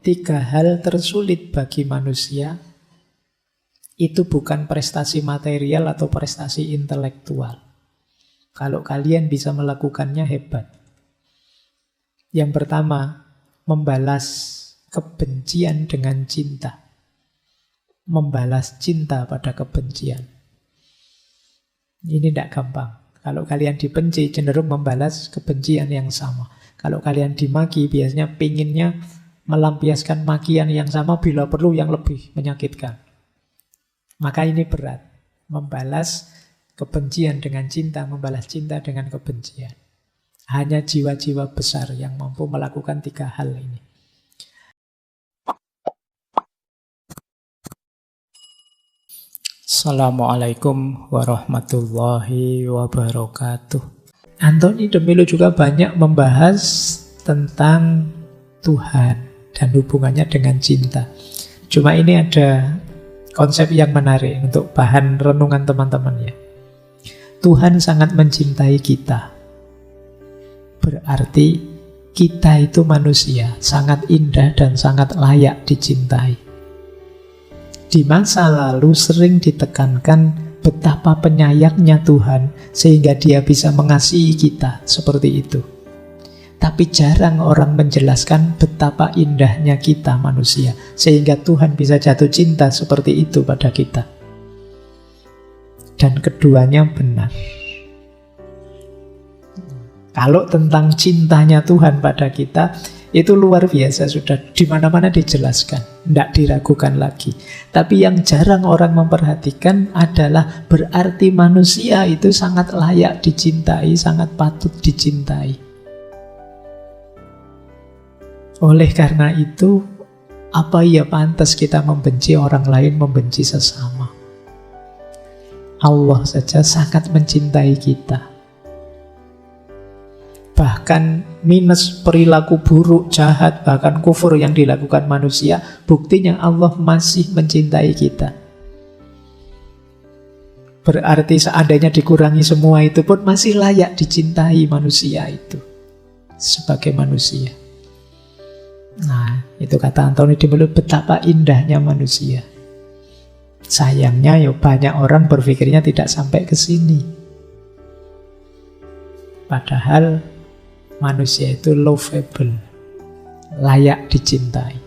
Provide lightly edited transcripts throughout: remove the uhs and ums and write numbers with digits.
Tiga hal tersulit bagi manusia itu bukan prestasi material atau prestasi intelektual. Kalau kalian bisa melakukannya, hebat. Yang pertama, membalas kebencian dengan cinta. Membalas cinta pada kebencian. Ini tidak gampang. Kalau kalian dibenci, cenderung membalas kebencian yang sama. Kalau kalian dimaki, biasanya pinginnya melampiaskan makian yang sama, bila perlu yang lebih menyakitkan. Maka ini berat. Membalas kebencian dengan cinta, membalas cinta dengan kebencian. Hanya jiwa-jiwa besar yang mampu melakukan tiga hal ini. Assalamualaikum warahmatullahi wabarakatuh. Anthony de Mello juga banyak membahas tentang Tuhan dan hubungannya dengan cinta. Cuma ini ada konsep yang menarik untuk bahan renungan teman-teman ya. Tuhan sangat mencintai kita. Berarti kita itu manusia, sangat indah dan sangat layak dicintai. Di masa lalu sering ditekankan betapa penyayangnya Tuhan sehingga Dia bisa mengasihi kita seperti itu. Tapi jarang orang menjelaskan betapa indahnya kita manusia sehingga Tuhan bisa jatuh cinta seperti itu pada kita. Dan keduanya benar. Kalau tentang cintanya Tuhan pada kita, itu luar biasa, sudah di mana-mana dijelaskan, tidak diragukan lagi. Tapi yang jarang orang memperhatikan adalah berarti manusia itu sangat layak dicintai, sangat patut dicintai. Oleh karena itu, apa ya pantas kita membenci orang lain, membenci sesama? Allah saja sangat mencintai kita. Bahkan minus perilaku buruk, jahat, bahkan kufur yang dilakukan manusia, buktinya Allah masih mencintai kita. Berarti seandainya dikurangi semua itu pun masih layak dicintai manusia itu sebagai manusia. Nah, itu kata Anthony de Mello, betapa indahnya manusia. Sayangnya ya banyak orang berpikirnya tidak sampai ke sini. Padahal manusia itu lovable, layak dicintai.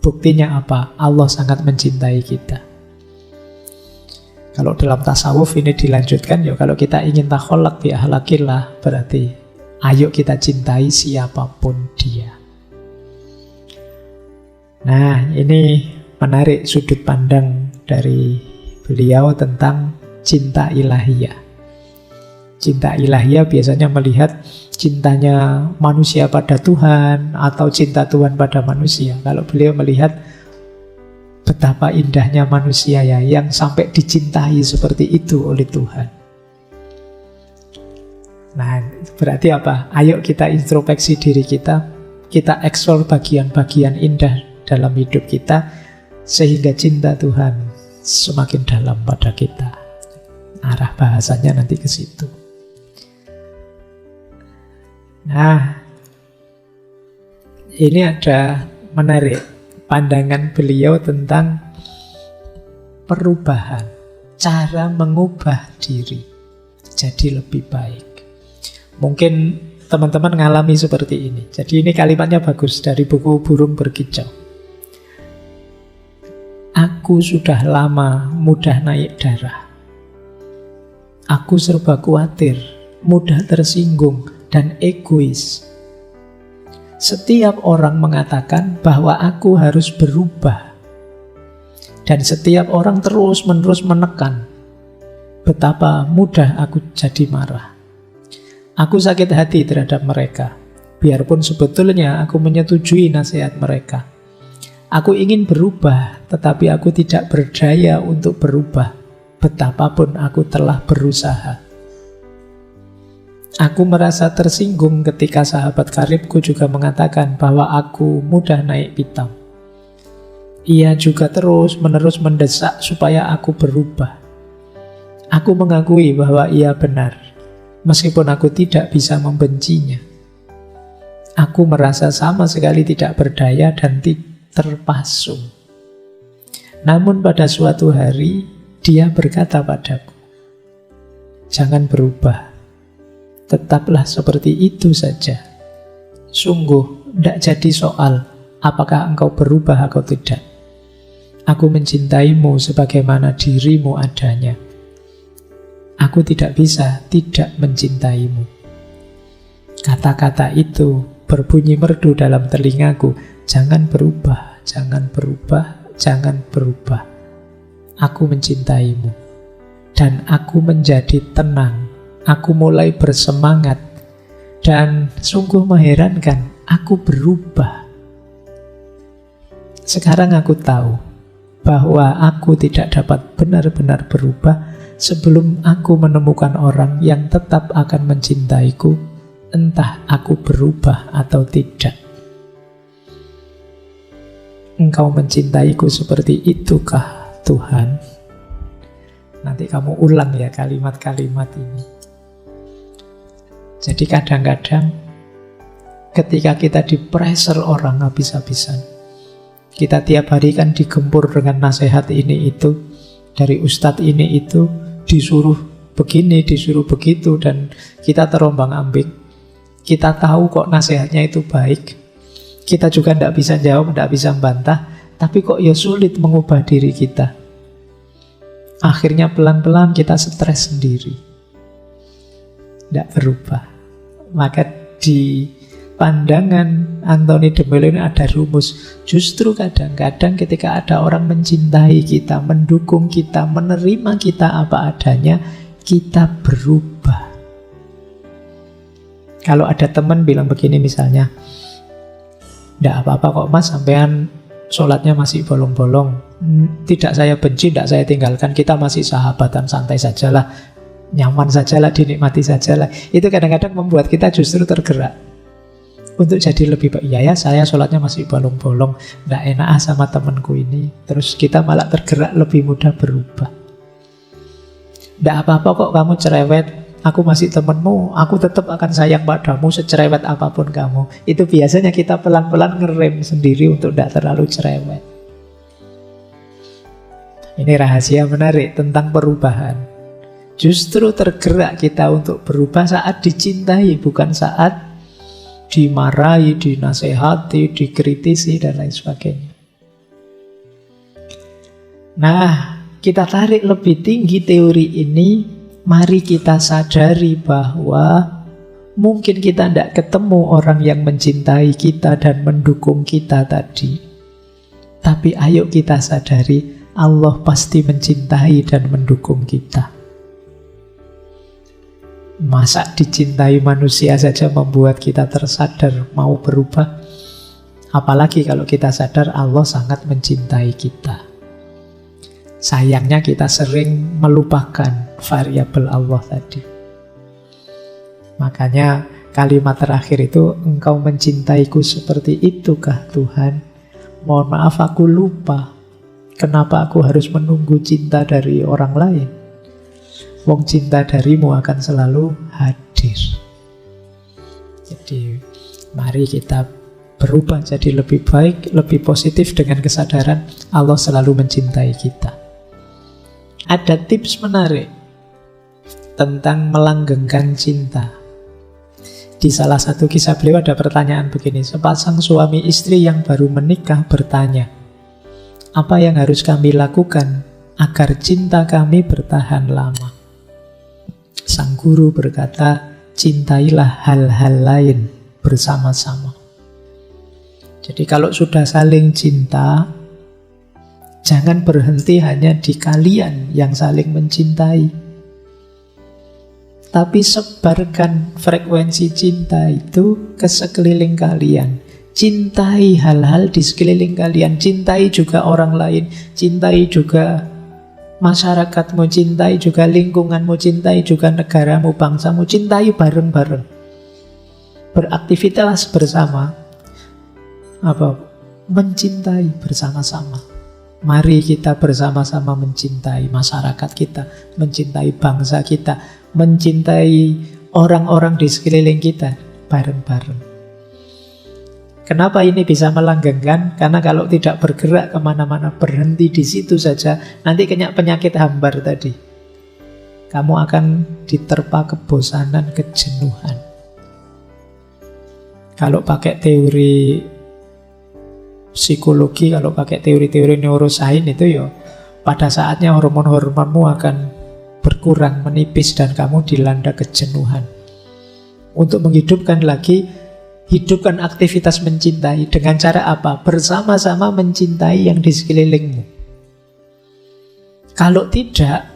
Buktinya apa? Allah sangat mencintai kita. Kalau dalam tasawuf ini dilanjutkan, ya kalau kita ingin takholak bi ahlakillah, berarti ayo kita cintai siapapun dia. Nah, ini menarik sudut pandang dari beliau tentang cinta ilahiyah. Cinta ilahiyah biasanya melihat cintanya manusia pada Tuhan atau cinta Tuhan pada manusia. Kalau beliau melihat betapa indahnya manusia ya, yang sampai dicintai seperti itu oleh Tuhan. Nah, berarti apa? Ayo kita introspeksi diri kita, kita eksplor bagian-bagian indah dalam hidup kita, sehingga cinta Tuhan semakin dalam pada kita. Arah bahasanya nanti ke situ. Nah, ini ada menarik pandangan beliau tentang perubahan, cara mengubah diri jadi lebih baik. Mungkin teman-teman ngalami seperti ini. Jadi ini kalimatnya bagus dari buku Burung Berkicau. Aku sudah lama mudah naik darah. Aku serba khawatir, mudah tersinggung, dan egois. Setiap orang mengatakan bahwa aku harus berubah. Dan setiap orang terus-menerus menekan betapa mudah aku jadi marah. Aku sakit hati terhadap mereka, biarpun sebetulnya aku menyetujui nasihat mereka. Aku ingin berubah, tetapi aku tidak berdaya untuk berubah, betapapun aku telah berusaha. Aku merasa tersinggung ketika sahabat karibku juga mengatakan bahwa aku mudah naik pitam. Ia juga terus-menerus mendesak supaya aku berubah. Aku mengakui bahwa ia benar, meskipun aku tidak bisa membencinya. Aku merasa sama sekali tidak berdaya dan terpasung. Namun pada suatu hari, dia berkata padaku, jangan berubah. Tetaplah seperti itu saja. Sungguh, tidak jadi soal apakah engkau berubah atau tidak. Aku mencintaimu sebagaimana dirimu adanya. Aku tidak bisa tidak mencintaimu. Kata-kata itu berbunyi merdu dalam telingaku. Jangan berubah, jangan berubah, jangan berubah. Aku mencintaimu. Dan aku menjadi tenang. Aku mulai bersemangat. Dan sungguh mengherankan, aku berubah. Sekarang aku tahu bahwa aku tidak dapat benar-benar berubah sebelum aku menemukan orang yang tetap akan mencintaiku, entah aku berubah atau tidak. Engkau mencintaiku seperti itukah, Tuhan? Nanti kamu ulang ya kalimat-kalimat ini. Jadi kadang-kadang ketika kita di-pressure orang habis-habisan, kita tiap hari kan digempur dengan nasihat ini itu, dari ustadz ini itu, disuruh begini, disuruh begitu, dan kita terombang-ambing. Kita tahu kok nasihatnya itu baik, kita juga tidak bisa jawab, tidak bisa membantah, tapi kok ya sulit mengubah diri kita. Akhirnya pelan-pelan kita stres sendiri, tidak berubah. Maka di pandangan Anthony de Mello ini ada rumus. Justru kadang-kadang ketika ada orang mencintai kita, mendukung kita, menerima kita apa adanya, kita berubah. Kalau ada teman bilang begini misalnya, tidak apa-apa kok mas, sampean sholatnya masih bolong-bolong, tidak saya benci, tidak saya tinggalkan, kita masih sahabatan, santai sajalah, nyaman sajalah, dinikmati sajalah. Itu kadang-kadang membuat kita justru tergerak untuk jadi lebih baik. Ya saya sholatnya masih bolong-bolong, tidak enak sama temanku ini. Terus kita malah tergerak lebih mudah berubah. Tidak apa-apa kok kamu cerewet, aku masih temanmu, aku tetap akan sayang padamu secerewet apapun kamu. Itu biasanya kita pelan-pelan ngerem sendiri untuk tidak terlalu cerewet. Ini rahasia menarik tentang perubahan. Justru tergerak kita untuk berubah saat dicintai, bukan saat dimarahi, dinasehati, dikritisi, dan lain sebagainya. Nah, kita tarik lebih tinggi teori ini. Mari kita sadari bahwa mungkin kita tidak ketemu orang yang mencintai kita dan mendukung kita tadi. Tapi ayo kita sadari, Allah pasti mencintai dan mendukung kita. Masa dicintai manusia saja membuat kita tersadar mau berubah? Apalagi kalau kita sadar Allah sangat mencintai kita. Sayangnya kita sering melupakan variabel Allah tadi. Makanya kalimat terakhir itu, engkau mencintaiku seperti itukah Tuhan? Mohon maaf aku lupa. Kenapa aku harus menunggu cinta dari orang lain? Wong cinta darimu akan selalu hadir. Jadi mari kita berubah jadi lebih baik, lebih positif dengan kesadaran Allah selalu mencintai kita. Ada tips menarik tentang melanggengkan cinta. Di salah satu kisah beliau ada pertanyaan begini. Sepasang suami istri yang baru menikah bertanya, apa yang harus kami lakukan agar cinta kami bertahan lama? Sang guru berkata, cintailah hal-hal lain bersama-sama. Jadi kalau sudah saling cinta, jangan berhenti hanya di kalian yang saling mencintai. Tapi sebarkan frekuensi cinta itu ke sekeliling kalian. Cintai hal-hal di sekeliling kalian. Cintai juga orang lain. Cintai juga masyarakatmu, cintai juga lingkunganmu, cintai juga negaramu, bangsamu, cintai bareng-bareng. Beraktivitas bersama, mencintai bersama-sama. Mari kita bersama-sama mencintai masyarakat kita, mencintai bangsa kita, mencintai orang-orang di sekeliling kita bareng-bareng. Kenapa ini bisa melanggengkan? Karena kalau tidak bergerak kemana-mana, berhenti di situ saja, nanti kena penyakit hambar tadi. Kamu akan diterpa kebosanan, kejenuhan. Kalau pakai teori psikologi, kalau pakai teori-teori neuroscience itu ya, pada saatnya hormon-hormonmu akan berkurang, menipis, dan kamu dilanda kejenuhan. Untuk menghidupkan lagi, hidupkan aktivitas mencintai. Dengan cara apa? Bersama-sama mencintai yang di sekelilingmu. Kalau tidak,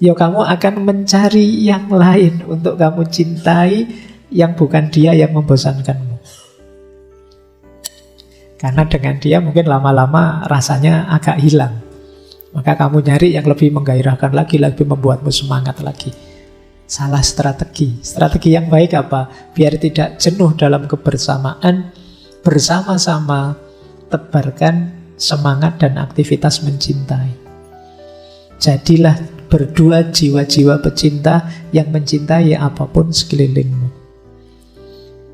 ya kamu akan mencari yang lain untuk kamu cintai, yang bukan dia yang membosankanmu. Karena dengan dia mungkin lama-lama rasanya agak hilang. Maka kamu nyari yang lebih menggairahkan lagi, lebih membuatmu semangat lagi. Salah strategi. Strategi yang baik apa? Biar tidak jenuh dalam kebersamaan, bersama-sama tebarkan semangat dan aktivitas mencintai. Jadilah berdua jiwa-jiwa pecinta yang mencintai apapun sekelilingmu.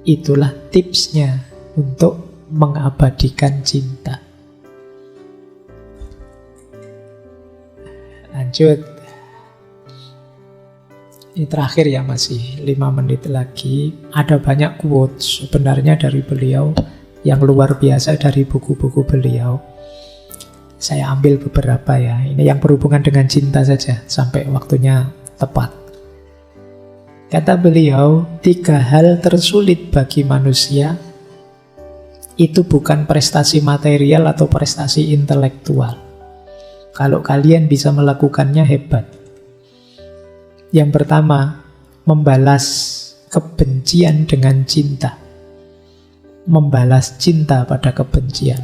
Itulah tipsnya untuk mengabadikan cinta. Lanjut. Ini terakhir ya, masih 5 menit lagi. Ada banyak quotes sebenarnya dari beliau yang luar biasa dari buku-buku beliau. Saya ambil beberapa ya. Ini yang berhubungan dengan cinta saja sampai waktunya tepat. Kata beliau, 3 hal tersulit bagi manusia itu bukan prestasi material atau prestasi intelektual. Kalau kalian bisa melakukannya, hebat. Yang pertama, membalas kebencian dengan cinta. Membalas cinta pada kebencian.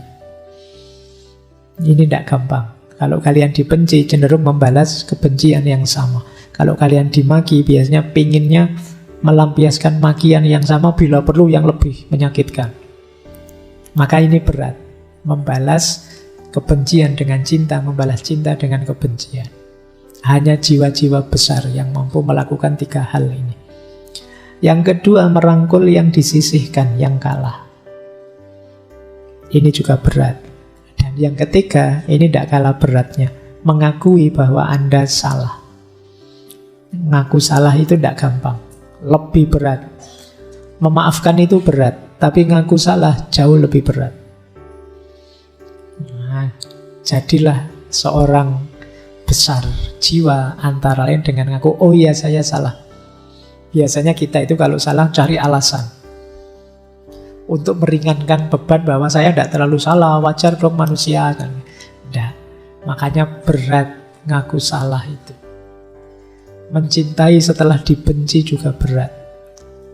Ini tidak gampang. Kalau kalian dibenci, cenderung membalas kebencian yang sama. Kalau kalian dimaki, biasanya pinginnya melampiaskan makian yang sama, bila perlu yang lebih menyakitkan. Maka ini berat. Membalas kebencian dengan cinta, membalas cinta dengan kebencian. Hanya jiwa-jiwa besar yang mampu melakukan 3 hal ini. Yang kedua, merangkul yang disisihkan, yang kalah. Ini juga berat. Dan yang ketiga, ini tidak kalah beratnya, mengakui bahwa Anda salah. Ngaku salah itu tidak gampang, lebih berat. Memaafkan itu berat, tapi ngaku salah jauh lebih berat. Nah, jadilah seorang besar jiwa antara lain dengan ngaku, oh iya saya salah. Biasanya kita itu kalau salah cari alasan untuk meringankan beban bahwa saya tidak terlalu salah, wajar dong manusia kan. Tidak. Makanya berat ngaku salah itu. Mencintai setelah dibenci juga berat.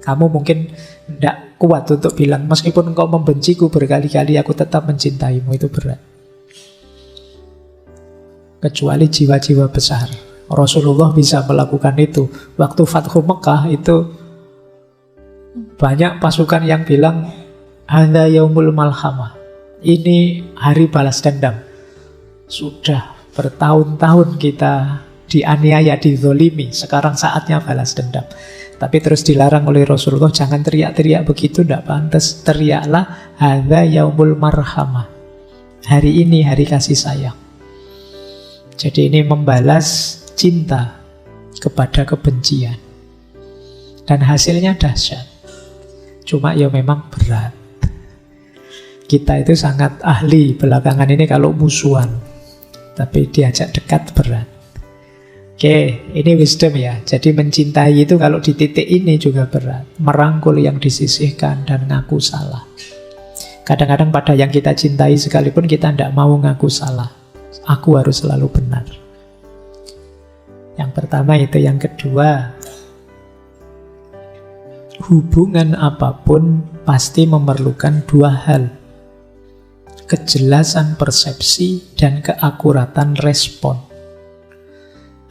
Kamu mungkin tidak kuat untuk bilang, meskipun engkau membenciku berkali-kali, aku tetap mencintaimu. Itu berat. Kecuali jiwa-jiwa besar. Rasulullah bisa melakukan itu. Waktu Fathu Mekah itu banyak pasukan yang bilang, hadza yaumul malhamah. Ini hari balas dendam. Sudah bertahun-tahun kita dianiaya, dizolimi. Sekarang saatnya balas dendam. Tapi terus dilarang oleh Rasulullah, jangan teriak-teriak begitu, tidak pantas. Teriaklah, hadza yaumul marhamah. Hari ini hari kasih sayang. Jadi ini membalas cinta kepada kebencian. Dan hasilnya dahsyat. Cuma ya memang berat. Kita itu sangat ahli belakangan ini kalau musuhan. Tapi diajak dekat berat. Oke, ini wisdom ya. Jadi mencintai itu kalau di titik ini juga berat. Merangkul yang disisihkan dan ngaku salah. Kadang-kadang pada yang kita cintai sekalipun kita tidak mau ngaku salah. Aku harus selalu benar. Yang pertama itu. Yang kedua, hubungan apapun pasti memerlukan 2 hal. Kejelasan persepsi dan keakuratan respon.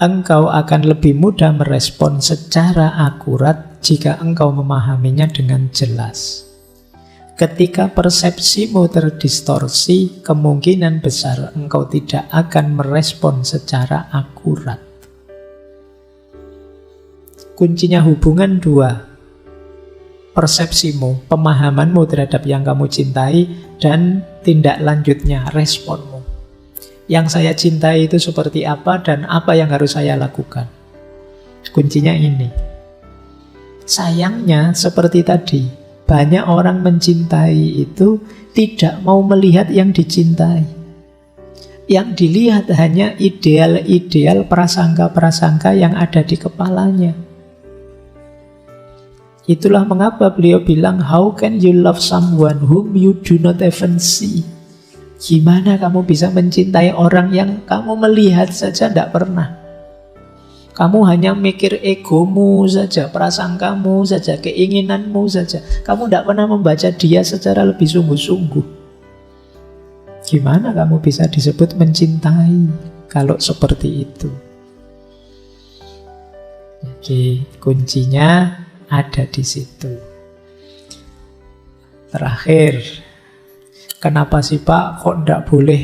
Engkau akan lebih mudah merespon secara akurat jika engkau memahaminya dengan jelas. Ketika persepsimu terdistorsi, kemungkinan besar engkau tidak akan merespon secara akurat. Kuncinya hubungan 2. persepsimu, pemahamanmu terhadap yang kamu cintai, dan tindak lanjutnya, responmu. Yang saya cintai itu seperti apa dan apa yang harus saya lakukan. Kuncinya ini. Sayangnya seperti tadi, banyak orang mencintai itu tidak mau melihat yang dicintai. Yang dilihat hanya ideal-ideal, prasangka-prasangka yang ada di kepalanya. Itulah mengapa beliau bilang, how can you love someone whom you do not even see? Gimana kamu bisa mencintai orang yang kamu melihat saja tidak pernah? Kamu hanya mikir egomu saja, prasangkamu saja, keinginanmu saja. Kamu tidak pernah membaca dia secara lebih sungguh-sungguh. Gimana kamu bisa disebut mencintai kalau seperti itu? Jadi kuncinya ada di situ. Terakhir, kenapa sih Pak kok tidak boleh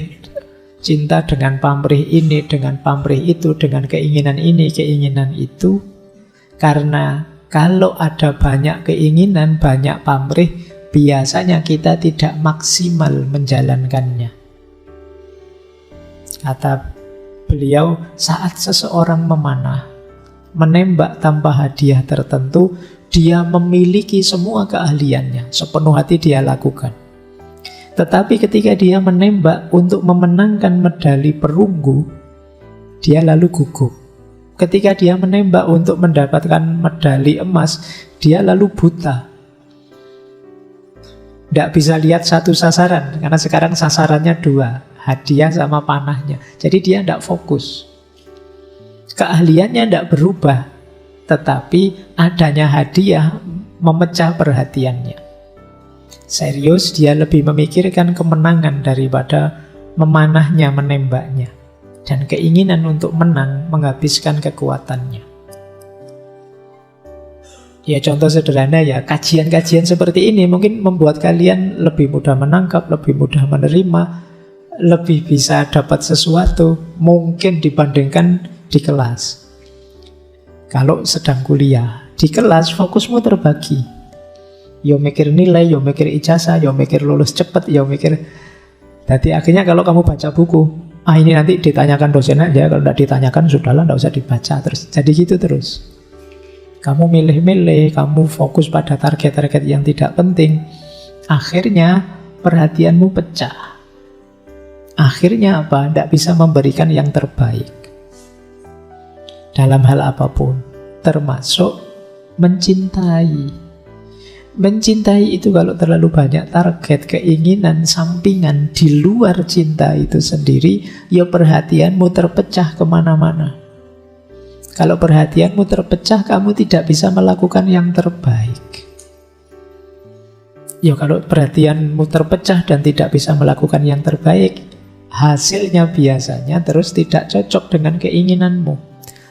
cinta dengan pamrih ini, dengan pamrih itu, dengan keinginan ini, keinginan itu? Karena kalau ada banyak keinginan, banyak pamrih, biasanya kita tidak maksimal menjalankannya. Kata beliau, saat seseorang memanah, menembak tanpa hadiah tertentu, dia memiliki semua keahliannya, sepenuh hati dia lakukan. Tetapi ketika dia menembak untuk memenangkan medali perunggu, dia lalu gugup. Ketika dia menembak untuk mendapatkan medali emas, dia lalu buta. Tidak bisa lihat satu sasaran, karena sekarang sasarannya dua, hadiah sama panahnya. Jadi dia tidak fokus. Keahliannya tidak berubah, tetapi adanya hadiah memecah perhatiannya. Serius, dia lebih memikirkan kemenangan daripada memanahnya, menembaknya. Dan keinginan untuk menang menghabiskan kekuatannya. Ya contoh sederhana ya, kajian-kajian seperti ini mungkin membuat kalian lebih mudah menangkap, lebih mudah menerima, lebih bisa dapat sesuatu mungkin dibandingkan di kelas. Kalau sedang kuliah, di kelas fokusmu terbagi. Yo mikir nilai, yo mikir ijazah, yo mikir lulus cepat, yo mikir. Jadi akhirnya kalau kamu baca buku, ini nanti ditanyakan dosen aja, kalau tidak ditanyakan sudahlah, tidak usah dibaca terus. Jadi gitu terus. Kamu milih-milih, kamu fokus pada target-target yang tidak penting. Akhirnya perhatianmu pecah. Akhirnya apa? Tidak bisa memberikan yang terbaik. Dalam hal apapun, termasuk mencintai. Mencintai itu kalau terlalu banyak target, keinginan, sampingan di luar cinta itu sendiri, ya perhatianmu terpecah kemana-mana. Kalau perhatianmu terpecah, kamu tidak bisa melakukan yang terbaik. Ya kalau perhatianmu terpecah dan tidak bisa melakukan yang terbaik, hasilnya biasanya terus tidak cocok dengan keinginanmu.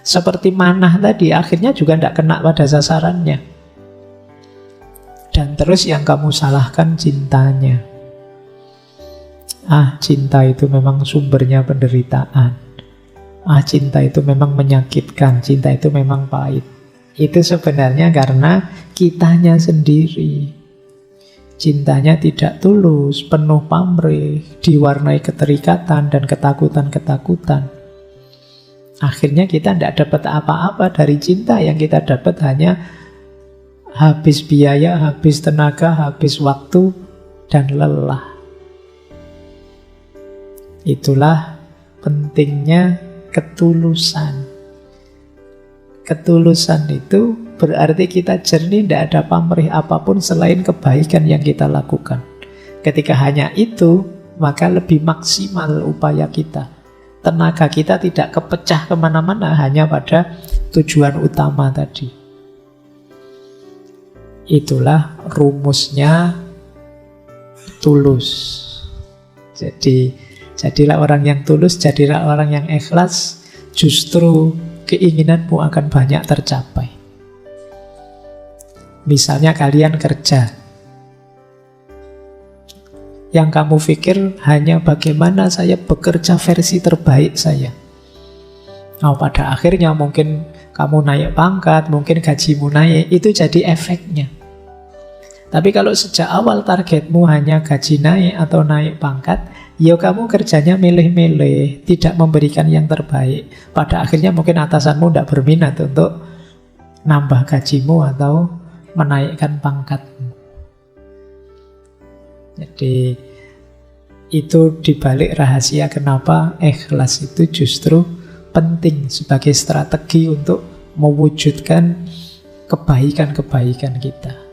Seperti manah tadi, akhirnya juga tidak kena pada sasarannya. Dan terus yang kamu salahkan cintanya. Cinta itu memang sumbernya penderitaan. Cinta itu memang menyakitkan, cinta itu memang pahit. Itu sebenarnya karena kitanya sendiri. Cintanya tidak tulus, penuh pamrih, diwarnai keterikatan dan ketakutan-ketakutan. Akhirnya kita tidak dapat apa-apa dari cinta. Yang kita dapat hanya habis biaya, habis tenaga, habis waktu, dan lelah. Itulah pentingnya ketulusan. Ketulusan itu berarti kita jernih, tidak ada pamrih apapun selain kebaikan yang kita lakukan. Ketika hanya itu, maka lebih maksimal upaya kita. Tenaga kita tidak kepecah kemana-mana, hanya pada tujuan utama tadi. Itulah rumusnya tulus. Jadilah orang yang tulus, jadilah orang yang ikhlas, justru keinginanmu akan banyak tercapai. Misalnya kalian kerja, yang kamu pikir hanya bagaimana saya bekerja versi terbaik saya. Pada akhirnya mungkin kamu naik pangkat, mungkin gajimu naik, itu jadi efeknya. Tapi kalau sejak awal targetmu hanya gaji naik atau naik pangkat, ya kamu kerjanya milih-milih, tidak memberikan yang terbaik. Pada akhirnya mungkin atasanmu tidak berminat untuk nambah gajimu atau menaikkan pangkatmu. Jadi itu dibalik rahasia kenapa ikhlas itu justru penting sebagai strategi untuk mewujudkan kebaikan-kebaikan kita.